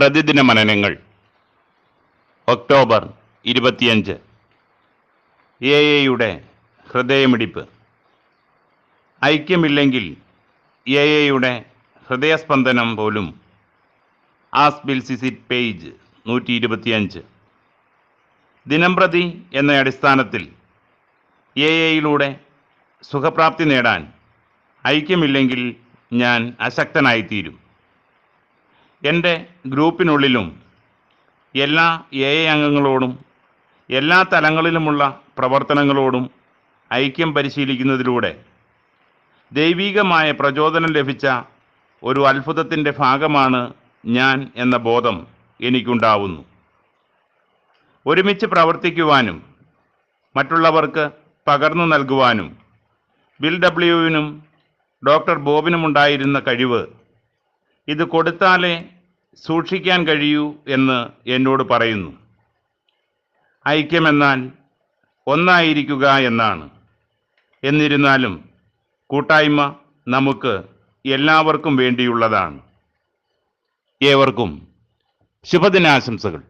പ്രതിദിന മനനങ്ങൾ ഒക്ടോബർ 25. എയുടെ ഹൃദയമിടിപ്പ്. ഐക്യമില്ലെങ്കിൽ എയുടെ ഹൃദയസ്പന്ദനം പോലും. ആസ് ബിൽ സിസിറ്റ് പേജ് 125. ദിനംപ്രതി എന്ന അടിസ്ഥാനത്തിൽ എയിലൂടെ സുഖപ്രാപ്തി നേടാൻ ഐക്യമില്ലെങ്കിൽ ഞാൻ അശക്തനായിത്തീരും. എൻ്റെ ഗ്രൂപ്പിനുള്ളിലും എല്ലാ അംഗങ്ങളോടും എല്ലാ തലങ്ങളിലുമുള്ള പ്രവർത്തനങ്ങളോടും ഐക്യം പരിശീലിക്കുന്നതിലൂടെ ദൈവികമായ പ്രചോദനം ലഭിച്ച ഒരു അത്ഭുതത്തിൻ്റെ ഭാഗമാണ് ഞാൻ എന്ന ബോധം എനിക്കുണ്ടാവുന്നു. ഒരുമിച്ച് പ്രവർത്തിക്കുവാനും മറ്റുള്ളവർക്ക് പകർന്നു നൽകുവാനും ബിൽ ഡബ്ല്യുവിനും ഡോക്ടർ ബോബിനുമുണ്ടായിരുന്ന കഴിവ് ഇത് കൊടുത്താലേ സൂക്ഷിക്കാൻ കഴിയൂ എന്ന് എന്നോട് പറയുന്നു. ഐക്യമെന്നാൽ ഒന്നായിരിക്കുക എന്നാണ്. എന്നിരുന്നാലും കൂട്ടായ്മ നമുക്ക് എല്ലാവർക്കും വേണ്ടിയുള്ളതാണ്. ഏവർക്കും ശുഭദിനാശംസകൾ.